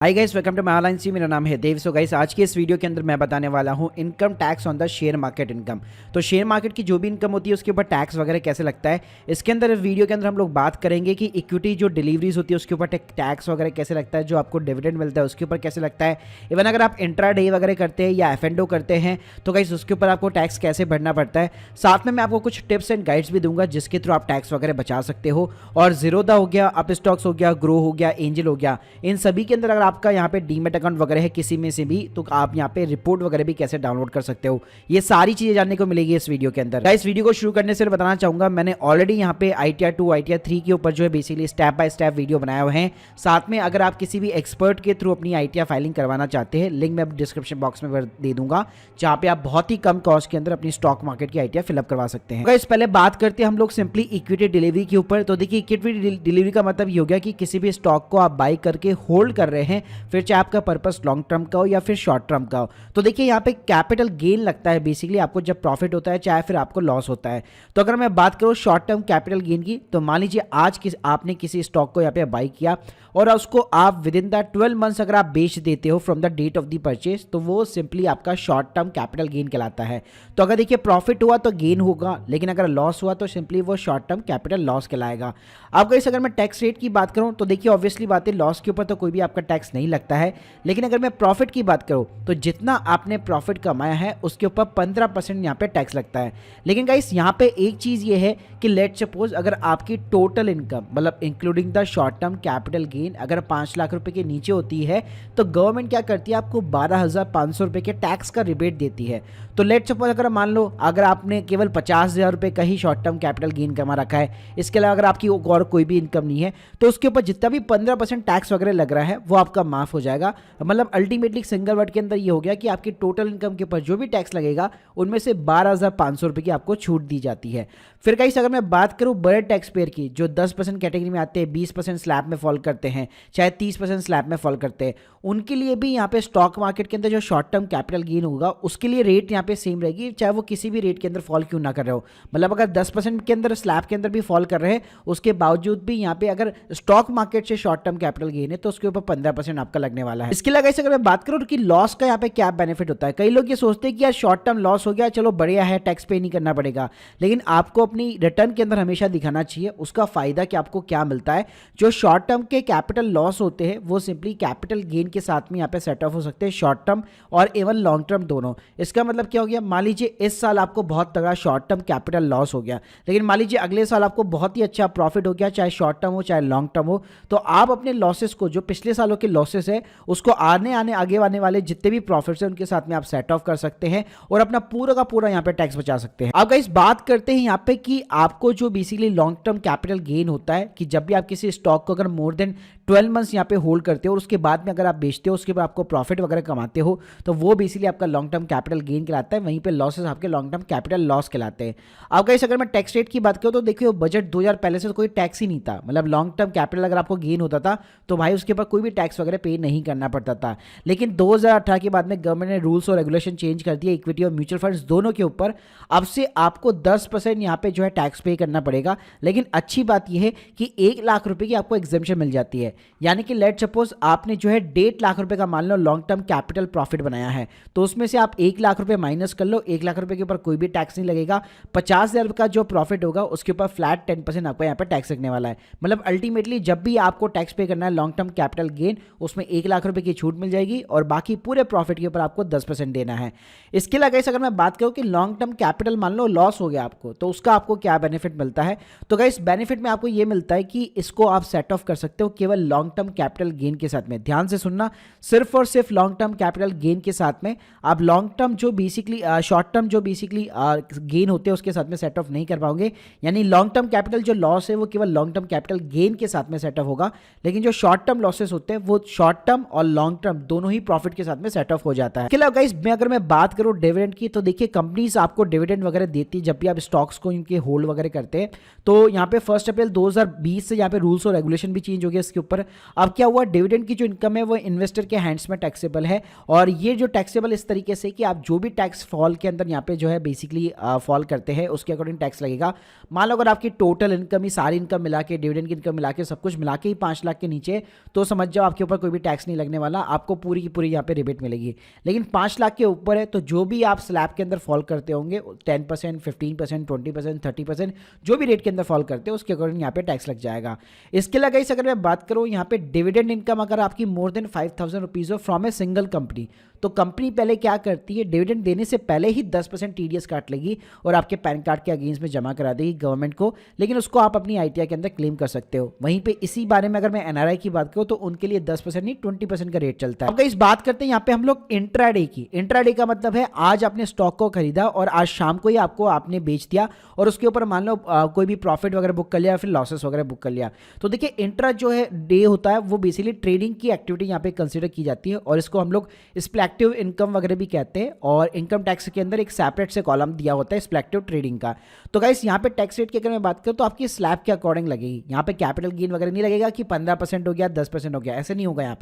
Hi guys, welcome to my online C. मेरा नाम है देव। सो गाइस, आज के इस वीडियो के अंदर मैं बताने वाला हूं income tax on the share market income. तो शेयर मार्केट की जो भी इनकम होती है उसके ऊपर टैक्स वगैरह कैसे लगता है, इसके अंदर वीडियो के अंदर हम लोग बात करेंगे कि इक्विटी जो डिलीवरीज होती है उसके ऊपर टैक्स वगैरह कैसे लगता है, जो आपको डिविडेंड मिलता है उसके ऊपर कैसे लगता है, इवन अगर आप इंट्रा डे वगैरह करते हैं या एफ करते हैं तो गाइस उसके ऊपर आपको टैक्स कैसे भरना पड़ता है। साथ में मैं आपको कुछ टिप्स एंड गाइड्स भी दूंगा जिसके थ्रू आप टैक्स वगैरह बचा सकते हो। और जीरोधा हो गया, अप स्टॉक्स हो गया, ग्रो हो गया, एंजल हो गया, इन सभी के अंदर अगर आपका यहाँ पे डीमेट अकाउंट वगैरह है किसी में से भी तो आप यहाँ पे रिपोर्ट वगैरह भी कैसे डाउनलोड कर सकते हो, ये सारी चीजें जानने को मिलेगी इस वीडियो के अंदर। इस वीडियो को शुरू करने से बताना चाहूंगा, मैंने ऑलरेडी यहाँ पे ITR 2 ITR 3 के ऊपर जो है basically step by step video बनाए हुए हैं। साथ में अगर आप किसी भी एक्सपर्ट के थ्रू अपनी ITR फाइलिंग करवाना चाहते हैं, लिंक मैं डिस्क्रिप्शन बॉक्स में दे दूंगा, जहां पे आप बहुत ही कम कॉस्ट के अंदर अपनी स्टॉक मार्केट की ITR फिलअप करवा सकते हैं। इस पहले बात करते हैं हम लोग सिंपली इक्विटी डिलीवरी के ऊपर। तो देखिए, इक्विटी डिलीवरी का मतलब ये हो गया कि किसी भी स्टॉक को आप बाई करके होल्ड कर रहे हैं, फिर चाहे आपका पर्पस लॉन्ग टर्म का हो या फिर शॉर्ट टर्म का हो। तो देखिए, यहाँ पे कैपिटल गेन लगता है बेसिकली आपको जब प्रॉफिट होता है, चाहे फिर आपको लॉस होता है। तो अगर मैं बात करूँ शॉर्ट टर्म कैपिटल गेन की, तो मान लीजिए आज आपने किसी स्टॉक को यहाँ पे बाई किया और उसको आप विद इन द 12 मंथ्स अगर आप बेच देते हो from the date of the purchase, तो वो सिंपली आपका शॉर्ट टर्म कैपिटल गेन कहलाता है। तो अगर देखिए प्रॉफिट हुआ तो गेन होगा, लेकिन अगर लॉस हुआ तो सिंपली वो शॉर्ट टर्म कैपिटल लॉस कहलाएगा। अब गाइस, अगर मैं टैक्स रेट की बात करूं तो देखिए ऑब्वियसली बात है, लॉस के ऊपर तो कोई भी आपका टैक्स नहीं लगता है। लेकिन अगर मैं प्रॉफिट की बात करूं तो जितना आपने प्रॉफिट कमाया है उसके ऊपर 15% यहाँ पे टैक्स लगता है। लेकिन गाइस, यहाँ पे एक चीज ये है कि लेट सपोज अगर आपकी टोटल इनकम मतलब including the short term capital gain अगर 5 लाख रुपए के नीचे होती है, तो गवर्नमेंट क्या करती है, आपको 12,500 रुपए के टैक्स का रिबेट देती है। तो लेट सपोज अगर मान लो अगर आपने केवल 50,000 रुपए का ही शॉर्ट टर्म कैपिटल गेन कमा रखा है, इसके अलावा अगर आपकी और कोई भी इनकम नहीं है, तो उसके ऊपर जितना भी 15% टैक्स वगैरह लग रहा है वो आपका माफ हो जाएगा। मतलब अल्टीमेटली सिंगल वर्ड के अंदर ये हो गया कि आपकी टोटल इनकम के ऊपर जो भी टैक्स लगेगा उनमें से 12,500 रुपए की आपको छूट दी जाती है। फिर गाइस, अगर मैं बात करूं बड़े टैक्स पेयर की जो 10% कैटेगरी में आते हैं, 20% स्लैब में फॉल करते हैं, चाहे 30% स्लैब में फॉल करते हैं, उनके लिए भी यहाँ पे स्टॉक मार्केट के अंदर जो शॉर्ट टर्म कैपिटल गेन होगा उसके लिए रेट यहाँ पे सेम रहेगी, चाहे वो किसी भी रेट के अंदर फॉल क्यों ना कर रहे हो। मतलब अगर 10% के अंदर स्लैब के अंदर भी फॉल कर रहे हैं, उसके बावजूद भी यहाँ पे अगर स्टॉक मार्केट से शॉर्ट टर्म कैपिटल गेन है तो उसके ऊपर 15% आपका लगने वाला है। इसके अलावा अगर मैं बात करूँ कि लॉस का यहाँ पे क्या बेनिफिट होता है, कई लोग ये सोचते हैं कि यार शॉर्ट टर्म लॉस हो गया, चलो बढ़िया है, टैक्स पे नहीं करना पड़ेगा। लेकिन आपको अपनी रिटर्न के अंदर हमेशा दिखाना चाहिए उसका फायदा कि आपको क्या मिलता है। जो शॉर्ट टर्म के कैपिटल लॉस होते हैं वो सिंपली कैपिटल गेन के साथ में यहाँ पे सेट ऑफ हो सकते हैं, शॉर्ट टर्म और इवन लॉन्ग टर्म दोनों। इसका मतलब क्या हो गया, मान लीजिए इस साल आपको बहुत तगड़ा शॉर्ट टर्म कैपिटल लॉस हो गया, लेकिन मान लीजिए अगले साल आपको बहुत ही अच्छा प्रॉफिट हो गया, चाहे शॉर्ट टर्म हो चाहे लॉन्ग टर्म हो, तो आप अपने लॉसेस को, जो पिछले सालों के लॉसेस है, उसको आगे आने वाले जितने भी प्रॉफिट्स हैं उनके साथ में आप सेट ऑफ कर सकते हैं और अपना पूरा का पूरा यहाँ पे टैक्स बचा सकते हैं। अब गाइस, बात करते हैं यहाँ पे कि आपको जो basically long term capital gain होता है कि जब भी आप किसी स्टॉक को अगर मोर देन 12 मंथ्स यहाँ पे होल्ड करते हो और उसके बाद में अगर आप बेचते हो, उसके बाद आपको प्रॉफिट वगैरह कमाते हो, तो वो बेसिकली आपका लॉन्ग टर्म कैपिटल गेन कहलाता है। वहीं पे लॉसेस आपके लॉन्ग टर्म कैपिटल लॉस कहलाते हैं। अब गाइस, अगर मैं टैक्स रेट की बात करूं तो देखिए बजट 2000 पहले से कोई टैक्स ही नहीं था। मतलब लॉन्ग टर्म कैपिटल अगर आपको गेन होता था तो भाई उसके ऊपर कोई भी टैक्स वगैरह पे नहीं करना पड़ता था। लेकिन 2018 के बाद में गवर्नमेंट ने रूल्स और रेगुलेशन चेंज कर दिया इक्विटी और म्यूचुअल फंड्स दोनों के ऊपर। अब से आपको 10% यहाँ पे जो है टैक्स पे करना पड़ेगा। लेकिन अच्छी बात यह है कि 1 लाख रुपए की आपको एग्जेम्पशन मिल जाती है। यानी कि लेट सपोज आपने जो है 1.5 लाख रुपए का मान लो लॉन्ग टर्म कैपिटल प्रॉफिट बनाया है, तो उसमें से आप 1 लाख रुपए माइनस कर लो, 1 लाख रुपए के ऊपर कोई भी टैक्स नहीं लगेगा। 50,000 का जो प्रॉफिट होगा उसके ऊपर फ्लैट 10% आपको यहाँ पे टैक्स लगने वाला है। मतलब अल्टीमेटली जब भी आपको टैक्स पे करना है लॉन्ग टर्म कैपिटल गेन, उसमें 1 लाख रुपए की छूट मिल जाएगी और बाकी पूरे प्रॉफिट के ऊपर आपको 10% देना है। इसके अलावा गाइस, अगर मैं बात करूं कि लॉन्ग टर्म कैपिटल मान लो लॉस हो गया आपको, तो उसका आपको क्या बेनिफिट मिलता है, तो गाइस बेनिफिट में आपको ये मिलता है कि इसको आप सेट ऑफ कर सकते हो केवल लॉन्ग टर्म कैपिटल गेन के साथ में। ध्यान से सुनना, सिर्फ और सिर्फ लॉन्ग टर्म कैपिटल गेन के साथ में आप लॉन्ग टर्म जो बेसिकली शॉर्ट टर्म जो बेसिकली गेन होते हैं उसके साथ में सेट ऑफ नहीं कर पाओगे। यानी लॉन्ग टर्म कैपिटल जो लॉस है वो केवल लॉन्ग टर्म कैपिटल गेन के साथ में सेट ऑफ होगा, लेकिन जो शॉर्ट टर्म लॉसेस होते हैं वो शॉर्ट टर्म और लॉन्ग टर्म दोनों ही प्रॉफिट के साथ में सेट ऑफ हो जाता है। इसके अलावा गाइस, अगर मैं बात करूं डिविडेंड की, तो देखिए कंपनीज आपको डिविडेंड वगैरह देती है जब भी आप स्टॉक्स को इनके होल्ड वगैरह करते हैं। तो यहाँ पे 1 अप्रैल 2020 से यहाँ पे रूल्स और रेगुलेशन भी चेंज हो गया इसके ऊपर। अब क्या हुआ, डिविडेंड की जो इनकम है वो इन्वेस्टर के हैंड्स में टैक्सेबल है, और ये जो टैक्सेबल इस तरीके से कि आप जो भी टैक्स फॉल के अंदर यहाँ पे जो है बेसिकली फॉल करते हैं उसके अकॉर्डिंग टैक्स लगेगा। मान लो अगर आपकी टोटल इनकम ही, सारी इनकम मिला के, डिविडेंड की इनकम मिला के, सब कुछ मिला के ही 5 लाख के नीचे, तो समझ जाओ आपके ऊपर कोई भी टैक्स नहीं लगने वाला, आपको पूरी की पूरी यहाँ पे रिबेट मिलेगी। लेकिन 5 लाख के ऊपर है तो जो भी आप स्लैब के अंदर फॉल करते होंगे 10%, 15%, 20%, 30%, जो भी रेट के अंदर फॉल करते हो उसके अकॉर्डिंग यहाँ पे टैक्स लग जाएगा। इसके अलावा गाइस अगर मैं बात करूँ यहाँ पे डिविडेंड इनकम अगर आपकी मोर देन 5,000 रुपीज़ हो फ्रॉम ए सिंगल कंपनी, तो कंपनी पहले क्या करती है, डिविडेंड देने से पहले ही 10% टीडीएस काट लेगी और आपके पैन कार्ड के अगेंस्ट में जमा करा देगी गवर्नमेंट को, लेकिन उसको आप अपनी आईटीआई के अंदर क्लेम कर सकते हो। वहीं पे इसी बारे में अगर मैं एनआरआई की बात करूँ तो उनके लिए 10% नहीं 20% का रेट चलता है। अब इस बात करते हैं यहाँ पे हम लोग इंट्राडे की। इंट्राडे का मतलब है आज आपने स्टॉक को खरीदा और आज शाम को ही आपने बेच दिया और उसके ऊपर मान लो कोई भी प्रॉफिट वगैरह बुक कर लिया या फिर लॉसेस वगैरह बुक कर लिया। तो देखिए इंट्रा जो है डे होता है वो बेसिकली ट्रेडिंग की एक्टिविटी यहाँ पे कंसिडर की जाती है और इसको हम लोग स्पेक्टिव इनकम वगैरह भी कहते हैं, और इनकम टैक्स के अंदर एक सेपरेट से कॉलम दिया होता है स्पेक्टिव ट्रेडिंग का। तो गाइस यहाँ पे टैक्स रेट की अगर मैं बात करूँ तो आपकी स्लैब के अकॉर्डिंग लगेगी। यहाँ पे कैपिटल गेन वगैरह नहीं लगेगा कि 15% हो गया 10% हो गया, ऐसे नहीं होगा।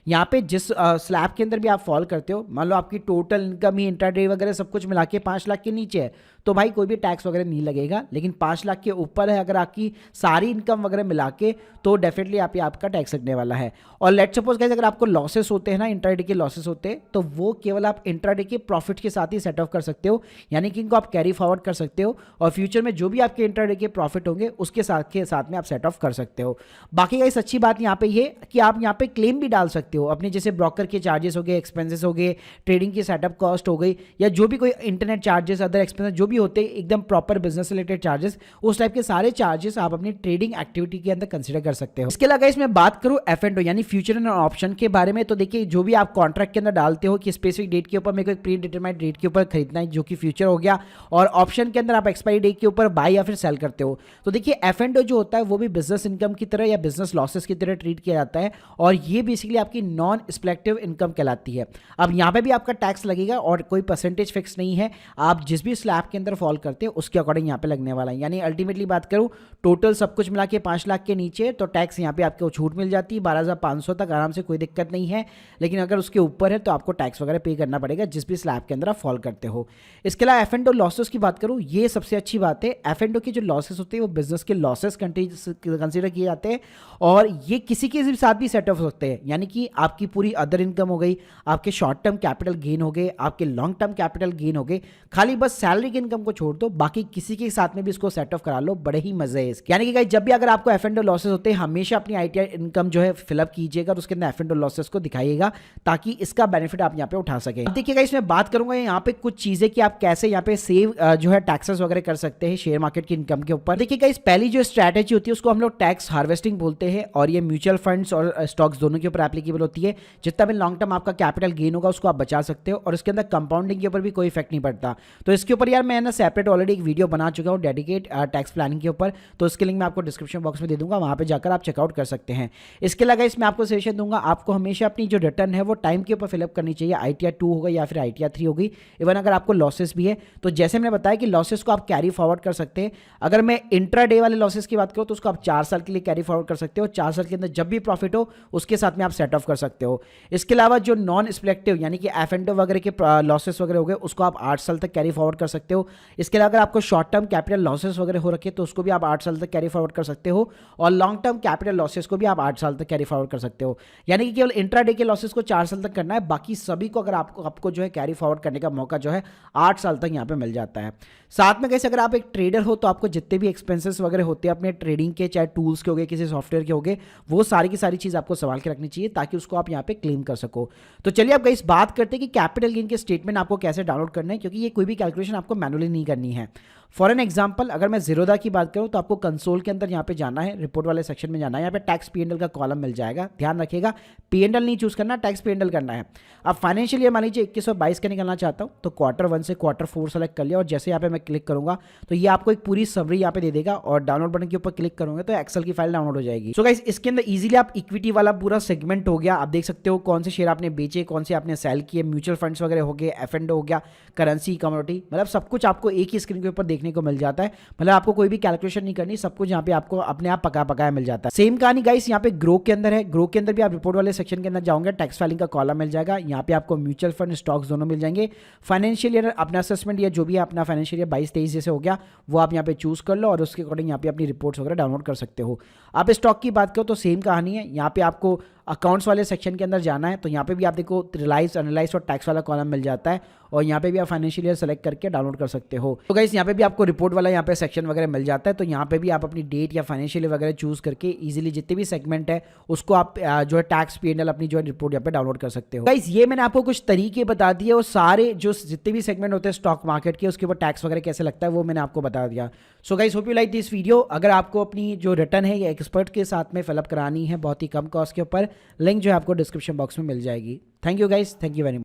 यहाँ पे जिस स्लैब के अंदर भी आप फॉल करते हो, मान लो आपकी टोटल इनकम ही इंट्राडे वगैरह सब कुछ मिला के 5 लाख के नीचे है तो भाई कोई भी टैक्स वगैरह नहीं लगेगा। लेकिन 5 लाख के ऊपर है अगर आपकी सारी इनकम वगैरह मिला के, तो डेफिनेटली आप आपका टैक्स लगने वाला है। और लेट्स सपोज गाइस अगर आपको लॉसेस होते हैं ना, इंट्राडे के लॉसेस होते हैं, तो वो केवल आप इंट्राडे के प्रॉफिट के साथ ही सेट ऑफ कर सकते हो, यानी कि इनको आप कैरी फॉरवर्ड कर सकते हो और फ्यूचर में जो भी आपके इंट्राडे के प्रॉफिट होंगे उसके साथ में आप सेट ऑफ कर सकते हो। बाकी गाइस अच्छी बात यहाँ पे ये कि आप यहाँ पे क्लेम भी डाल सकते हो अपने, जैसे ब्रोकर के चार्जेस हो गए, एक्सपेंसेस हो गए, ट्रेडिंग की सेटअप कॉस्ट हो गई, या जो भी कोई इंटरनेट चार्जेस, अदर एक्सपेंसेस जो भी होते हैं एकदम प्रॉपर बिजनेस रिलेटेड चार्जेस, उस टाइप के सारे चार्जेस आप अपनी ट्रेडिंग एक्टिविटी के अंदर कंसीडर कर सकते हो। इसके अलावा इसमें बात करूं F&O यानी फ्यूचर एंड ऑप्शन के बारे में, तो देखिए जो भी आप कॉन्ट्रैक्ट के अंदर डालते हो कि स्पेसिफिक डेट के ऊपर मेरे को एक प्री डिटरमाइंड डेट के ऊपर खरीदना है जो कि फ्यूचर हो गया, और ऑप्शन के अंदर आप एक्सपायरी डेट के ऊपर बाय या फिर सेल करते हो, तो देखिए F&O जो होता है वो भी बिजनेस इनकम की तरह या बिजनेस लॉसेस की तरह ट्रीट किया जाता है और ये बेसिकली आपकी नॉन स्पेक्टिव इनकम कहलाती है। अब यहाँ पे भी आपका टैक्स लगेगा और कोई परसेंटेज फिक्स नहीं है, आप जिस भी स्लैब के अंदर फॉल करते हो उसके अकॉर्डिंग यहाँ पे लगने वाला है। यानी अल्टीमेटली बात करूँ टोटल सब कुछ मिला के 5 लाख के नीचे तो टैक्स यहाँ पे आपको छूट मिल जाती है 12,500 तक आराम से, कोई दिक्कत नहीं है। लेकिन अगर उसके ऊपर है तो आपको टैक्स वगैरह पे करना पड़ेगा जिस भी स्लैब के अंदर आप फॉल करते हो। इसके अलावा F&O लॉसेस की बात करूँ, ये सबसे अच्छी बात है। F&O के जो लॉसेस होते हैं वो बिजनेस के लॉसेस कंसिडर किए जाते हैं और ये किसी के साथ भी सेट ऑफ हो सकते हैं, यानी कि आपकी पूरी अदर इनकम हो गई, आपके शॉर्ट टर्म कैपिटल गेन हो गए, आपके लॉन्ग टर्म कैपिटल गेन हो गए, खाली बस सैलरी की इनकम को छोड़ दो, बाकी किसी के साथ में भी इसको सेट ऑफ करा लो, बड़े ही मजे है इसके। यानी कि गाइस जब भी अगर आपको F&O लॉसेस होते हैं हमेशा अपनी आईटीआई इनकम जो है फिलअप कीजिएगा और उसके अंदर F&O लॉसेस को दिखाइएगा ताकि इसका बेनिफिट आप यहाँ पे उठा सके। अब देखिएगा इसमें बात करूंगा यहाँ पे कुछ चीजें कि आप कैसे यहाँ पे सेव जो है टैक्सेस वगैरह कर सकते हैं शेयर मार्केट की इनकम के ऊपर। देखिएगा इस पहली जो स्ट्रैटेजी होती है उसको हम लोग टैक्स हार्वेस्टिंग बोलते हैं और ये म्यूचुअल फंड्स और स्टॉक्स दोनों के ऊपर एप्लीकेबल होती है। जितना भी लॉन्ग टर्म आपका कैपिटल गेन होगा उसको आप बचा सकते हो और इसके अंदर कंपाउंडिंग के ऊपर भी कोई इफेक्ट नहीं पड़ता। तो इसके ऊपर यार मैं ना सेपरेट ऑलरेडी एक वीडियो बना चुका हूँ डेडिकेट टैक्स प्लानिंग के ऊपर, तो उसके लिंक मैं आपको डिस्क्रिप्शन बॉक्स में दे दूंगा, वहां पे जाकर आप चेकआउट कर सकते हैं। इसके अलावा इसमें आपको सजेशन दूंगा, आपको हमेशा अपनी जो रिटर्न है वो टाइम के ऊपर फिलअप करनी चाहिए। ITR 2 होगा या फिर ITR 3 होगी। इवन अगर आपको लॉसेस भी है तो जैसे मैंने बताया कि लॉसेस को आप कैरी फॉरवर्ड कर सकते हैं। अगर मैं इंट्रा डे वाले लॉसेस की बात करूँ तो उसको आप 4 साल के लिए कैरी फॉरवर्ड कर सकते हो। 4 साल के अंदर जब भी प्रॉफिट हो उसके साथ में आप सेट ऑफ कर सकते हो। इसके अलावा जो नॉन स्पेक्टिव यानी कि F&O वगैरह के लॉसेस वगैरह हो गए उसको आप 8 साल तक कैरी फॉरवर्ड कर सकते हो। इसके अलावा अगर आपको शॉर्ट टर्म कैपिटल लॉसेस वगैरह हो रखे तो उसको भी आप 8 साल तक कैरी फॉरवर्ड कर सकते हो और लॉन्ग टर्म कैपिटल लॉसेस को भी आप 8 साल तक कैरी फॉरवर्ड कर सकते हो। यानी कि केवल इंट्रा डे के लॉसेस को 4 साल तक करना है, बाकी सभी को अगर आपको जो है कैरी फॉरवर्ड करने का मौका जो है 8 साल तक यहाँ पे मिल जाता है। साथ में कैसे अगर आप एक ट्रेडर हो तो आपको जितने भी एक्सपेंसेस वगैरह होते हैं अपने ट्रेडिंग के, चाहे टूल्स के हो गए, किसी सॉफ्टवेयर के हो गए, वो सारी की सारी चीज़ आपको संभाल के रखनी चाहिए ताकि उसको आप यहाँ पे क्लेम कर सको। तो चलिए अब गाइस बात करते हैं कि कैपिटल गेन के स्टेटमेंट आपको कैसे डाउनलोड करना है, क्योंकि ये कोई भी कैलकुलेशन आपको मैनुअली नहीं करनी है। फॉर एन एग्जाम्पल अगर मैं जीरोदा की बात करूं तो आपको कंसोल के अंदर यहाँ पे जाना है, रिपोर्ट वाले सेक्शन में जाना है, यहाँ पे टैक्स P&L का कॉलम मिल जाएगा। ध्यान रखिएगा P&L नहीं चूज करना, टैक्स P&L करना है। अब फाइनेंशियल ईयर मान लीजिए 2122 का निकलना चाहता हूँ तो Q1 से Q4 सेलेक्ट कर लिया और जैसे यहाँ पे मैं क्लिक करूंगा तो ये आपको एक पूरी समरी यहाँ पे दे देगा और डाउनलोड बटन के ऊपर क्लिक करोगे तो एक्सेल की फाइल डाउनलोड हो जाएगी। सो गाइस इसके अंदर इजीली आप इक्विटी वाला पूरा सेगमेंट हो गया, आप देख सकते हो कौन से शेयर आपने बेचे, कौन से आपने सेल किए, म्यूचुअल फंड्स वगैरह हो गए, F&O हो गया, करेंसी, कमोडिटी, मतलब सब कुछ कुछ आपको एक ही स्क्रीन के ऊपर देखने को मिल जाता है, मतलब आपको कोई भी कैलकुलेशन नहीं करनी, सब कुछ यहाँ पे आपको अपने आप पकाया मिल जाता है। सेम कहानी गाइस यहाँ पे ग्रो के अंदर है। ग्रो के अंदर भी आप रिपोर्ट वाले सेक्शन के अंदर जाओगे, टैक्स फाइलिंग का कॉलम मिल जाएगा। यहाँ पे आपको म्यूचुअल फंड, स्टॉक्स दोनों मिल जाएंगे। फाइनेंशियल ईयर अपना असेसमेंट या जो भी अपना फाइनेंशियल ईयर 22-23 जैसे हो गया वो आप यहाँ पे चूज कर लो और उसके अकॉर्डिंग यहाँ पे अपनी रिपोर्ट्स वगैरह डाउनलोड कर सकते हो। आप स्टॉक की बात करो तो सेम कहानी है। यहाँ पे आपको अकाउंट्स वाले सेक्शन के अंदर जाना है, तो यहाँ पे भी आप देखो रियलाइज, एनालाइज और टैक्स वाला कॉलम मिल जाता है और यहाँ पे भी आप फाइनेंशियल ईयर सेलेक्ट करके डाउनलोड कर सकते हो। तो गाइस यहाँ पे भी आपको रिपोर्ट वाला यहाँ पे सेक्शन वगैरह मिल जाता है, तो यहाँ पे भी आप अपनी डेट या फाइनेंशियल ईयर वगैरह चूज करके इजीली जितने भी सेगमेंट है उसको आप जो है टैक्स P&L अपनी जो है रिपोर्ट यहाँ पे डाउनलोड कर सकते हो। गाइस ये मैंने आपको कुछ तरीके बता दिए और सारे जो जितने भी सेगमेंट होते हैं स्टॉक मार्केट के उसके ऊपर टैक्स वगैरह कैसे लगता है वो मैंने आपको बता दिया। So guys hope you like this video. अगर आपको अपनी जो रिटर्न है ये एक्सपर्ट के साथ में फिलअप करानी है बहुत ही कम कॉस्ट के ऊपर, लिंक जो है आपको डिस्क्रिप्शन बॉक्स में मिल जाएगी। Thank you guys, thank you very much.